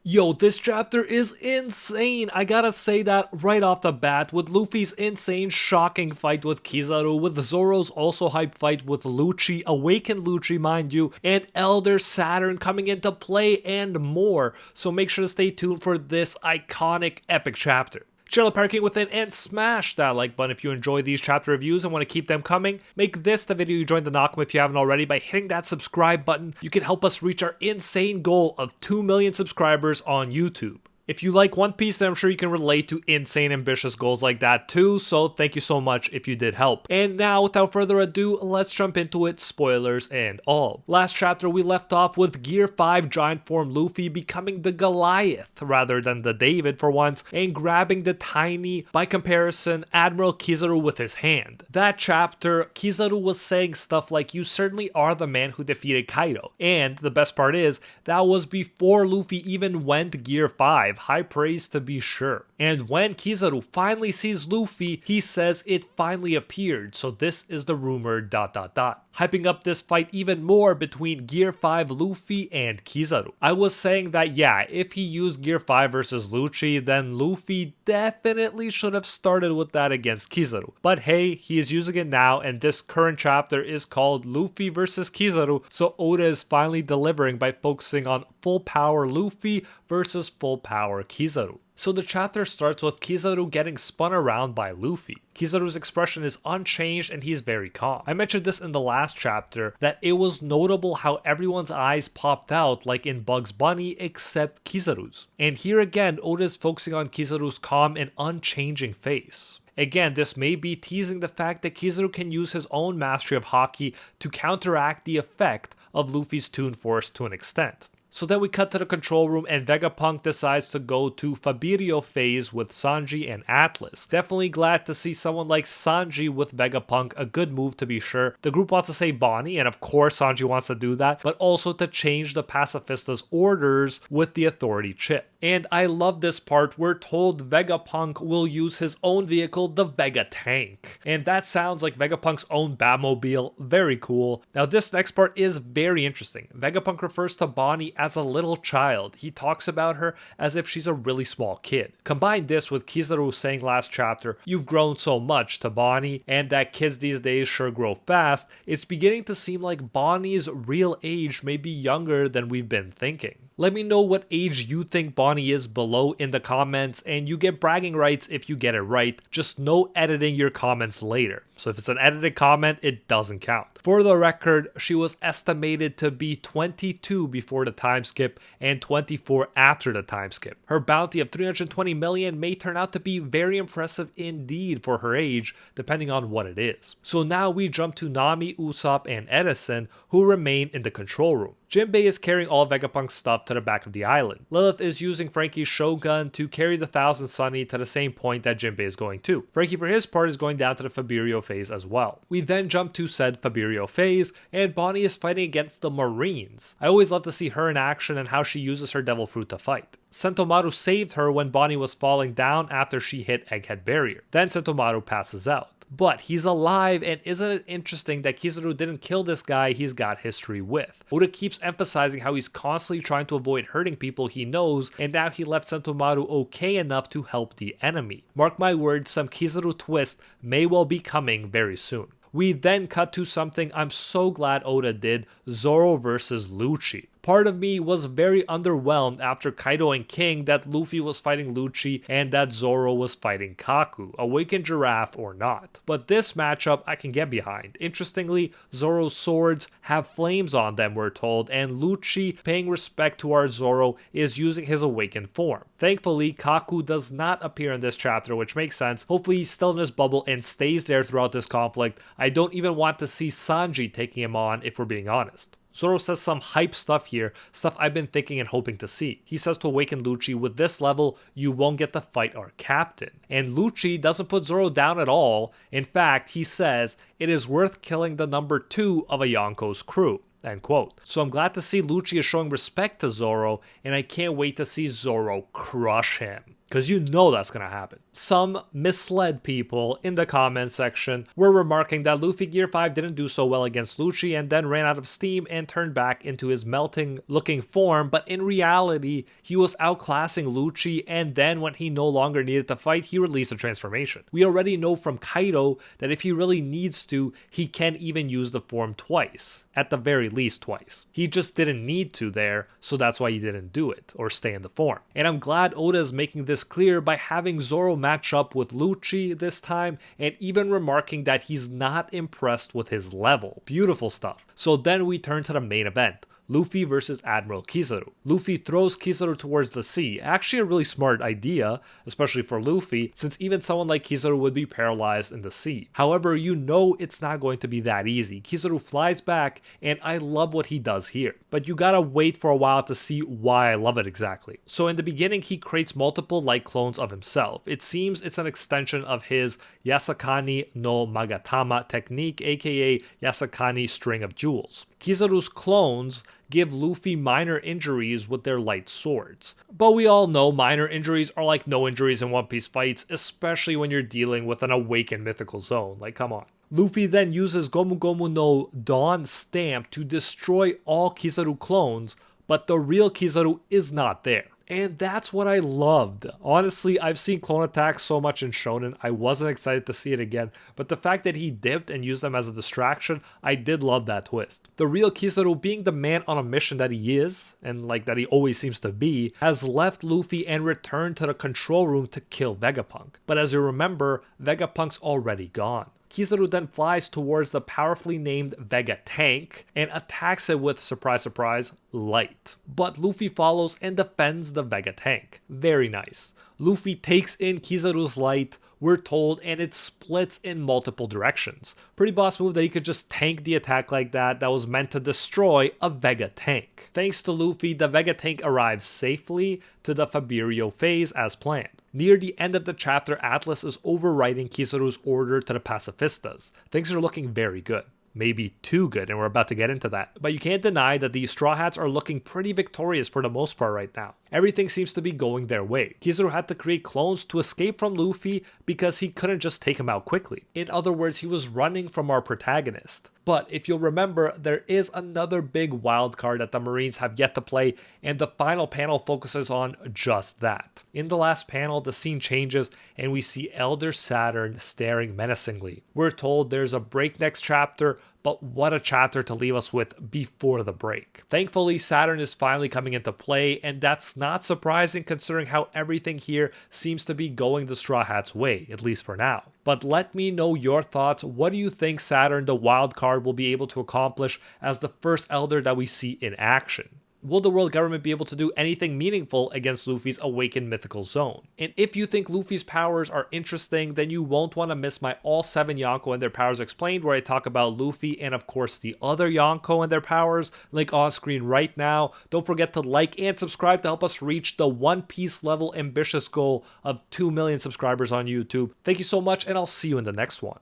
Yo, this chapter is insane. I gotta say that right off the bat, with Luffy's insane, shocking fight with Kizaru, with Zoro's also hype fight with Lucci, Awakened Lucci mind you, and Elder Saturn coming into play and more. So make sure to stay tuned for this iconic epic chapter. Share the parking within and smash that like button if you enjoy these chapter reviews and want to keep them coming. Make this the video you join the Nakam if you haven't already by hitting that subscribe button. You can help us reach our insane goal of 2 million subscribers on YouTube. If you like One Piece, then I'm sure you can relate to insane ambitious goals like that too, so thank you so much if you did help. And now, without further ado, let's jump into it, spoilers and all. Last chapter we left off with Gear 5 giant form Luffy becoming the Goliath rather than the David for once, and grabbing the tiny, by comparison, Admiral Kizaru with his hand. That chapter, Kizaru was saying stuff like, "You certainly are the man who defeated Kaido," and the best part is, that was before Luffy even went Gear 5. High praise to be sure. And when Kizaru finally sees Luffy, he says it finally appeared, so this is the rumored ... hyping up this fight even more between Gear 5 Luffy and Kizaru. I was saying that yeah, if he used Gear 5 versus Lucci, then Luffy definitely should have started with that against Kizaru. But hey, he is using it now, and this current chapter is called Luffy versus Kizaru, so Oda is finally delivering by focusing on full power Luffy versus full power Kizaru. So the chapter starts with Kizaru getting spun around by Luffy. Kizaru's expression is unchanged and he's very calm. I mentioned this in the last chapter that it was notable how everyone's eyes popped out like in Bugs Bunny except Kizaru's. And here again, Oda is focusing on Kizaru's calm and unchanging face. Again, this may be teasing the fact that Kizaru can use his own mastery of Haki to counteract the effect of Luffy's Toon Force to an extent. So then we cut to the control room and Vegapunk decides to go to Fabirio phase with Sanji and Atlas. Definitely glad to see someone like Sanji with Vegapunk, a good move to be sure. The group wants to save Bonnie, and of course Sanji wants to do that, but also to change the pacifista's orders with the authority chip. And I love this part, we're told Vegapunk will use his own vehicle, the Vega Tank. And that sounds like Vegapunk's own Batmobile, very cool. Now this next part is very interesting. Vegapunk refers to Bonnie as a little child. He talks about her as if she's a really small kid. Combine this with Kizaru saying last chapter, "You've grown so much" to Bonnie, and that kids these days sure grow fast, it's beginning to seem like Bonnie's real age may be younger than we've been thinking. Let me know what age you think Bonnie is below in the comments, and you get bragging rights if you get it right. Just no editing your comments later. So if it's an edited comment, it doesn't count. For the record, she was estimated to be 22 before the time skip and 24 after the time skip. Her bounty of 320 million may turn out to be very impressive indeed for her age, depending on what it is. So now we jump to Nami, Usopp, and Edison, who remain in the control room. Jinbei is carrying all Vegapunk's stuff to the back of the island. Lilith is using Frankie's Shogun to carry the Thousand Sunny to the same point that Jinbei is going to. Frankie for his part is going down to the Fabirio phase as well. We then jump to said Fabirio phase, and Bonnie is fighting against the Marines. I always love to see her in action and how she uses her Devil Fruit to fight. Sentomaru saved her when Bonnie was falling down after she hit Egghead Barrier. Then Sentomaru passes out. But he's alive, and isn't it interesting that Kizaru didn't kill this guy he's got history with? Oda keeps emphasizing how he's constantly trying to avoid hurting people he knows, and now he left Sentomaru okay enough to help the enemy. Mark my words, some Kizaru twist may well be coming very soon. We then cut to something I'm so glad Oda did, Zoro versus Lucci. Part of me was very underwhelmed after Kaido and King that Luffy was fighting Lucci and that Zoro was fighting Kaku, Awakened Giraffe or not. But this matchup I can get behind. Interestingly, Zoro's swords have flames on them, we're told, and Lucci, paying respect to our Zoro, is using his awakened form. Thankfully, Kaku does not appear in this chapter, which makes sense. Hopefully he's still in his bubble and stays there throughout this conflict. I don't even want to see Sanji taking him on, if we're being honest. Zoro says some hype stuff here, stuff I've been thinking and hoping to see. He says to awaken Lucci, with this level, you won't get to fight our captain. And Lucci doesn't put Zoro down at all. In fact, he says, it is worth killing the number 2 of a Yonko's crew. End quote. So I'm glad to see Lucci is showing respect to Zoro, and I can't wait to see Zoro crush him. because you know that's gonna happen. Some misled people in the comment section were remarking that Luffy Gear 5 didn't do so well against Lucci and then ran out of steam and turned back into his melting looking form, but in reality, he was outclassing Lucci, and then when he no longer needed to fight, he released a transformation. We already know from Kaido that if he really needs to, he can even use the form twice. At the very least twice. He just didn't need to there, so that's why he didn't do it, or stay in the form. And I'm glad Oda is making this clear by having Zoro match up with Lucci this time, and even remarking that he's not impressed with his level. Beautiful stuff. So then we turn to the main event. Luffy versus Admiral Kizaru. Luffy throws Kizaru towards the sea. Actually a really smart idea, especially for Luffy, since even someone like Kizaru would be paralyzed in the sea. However, you know it's not going to be that easy. Kizaru flies back, and I love what he does here. But you gotta wait for a while to see why I love it exactly. So in the beginning, he creates multiple light clones of himself. It seems it's an extension of his Yasakani no Magatama technique, aka Yasakani string of jewels. Kizaru's clones give Luffy minor injuries with their light swords. But we all know minor injuries are like no injuries in One Piece fights, especially when you're dealing with an awakened mythical zone. Like, come on. Luffy then uses Gomu Gomu no Dawn Stamp to destroy all Kizaru clones, but the real Kizaru is not there. And that's what I loved. Honestly, I've seen clone attacks so much in Shonen, I wasn't excited to see it again, but the fact that he dipped and used them as a distraction, I did love that twist. The real Kizaru, being the man on a mission that he is, and like that he always seems to be, has left Luffy and returned to the control room to kill Vegapunk. But as you remember, Vegapunk's already gone. Kizaru then flies towards the powerfully named Vega Tank and attacks it with, surprise surprise, light. But Luffy follows and defends the Vega Tank. Very nice. Luffy takes in Kizaru's light, we're told, and it splits in multiple directions. Pretty boss move that he could just tank the attack like that was meant to destroy a Vega Tank. Thanks to Luffy, the Vega Tank arrives safely to the Faberio phase as planned. Near the end of the chapter, Atlas is overriding Kizaru's order to the Pacifistas. Things are looking very good. Maybe too good, and we're about to get into that. But you can't deny that the Straw Hats are looking pretty victorious for the most part right now. Everything seems to be going their way. Kizaru had to create clones to escape from Luffy because he couldn't just take him out quickly. In other words, he was running from our protagonist. But if you'll remember, there is another big wild card that the Marines have yet to play, and the final panel focuses on just that. In the last panel, the scene changes and we see Elder Saturn staring menacingly. We're told there's a break next chapter, but what a chapter to leave us with before the break. Thankfully, Saturn is finally coming into play, and that's not surprising considering how everything here seems to be going the Straw Hats' way, at least for now. But let me know your thoughts. What do you think Saturn, the wild card, will be able to accomplish as the first Elder that we see in action? Will the world government be able to do anything meaningful against Luffy's awakened mythical zone? And if you think Luffy's powers are interesting, then you won't want to miss my all 7 Yonko and their powers explained, where I talk about Luffy and of course the other Yonko and their powers. Link on screen right now. Don't forget to like and subscribe to help us reach the One Piece level ambitious goal of 2 million subscribers on YouTube. Thank you so much, and I'll see you in the next one.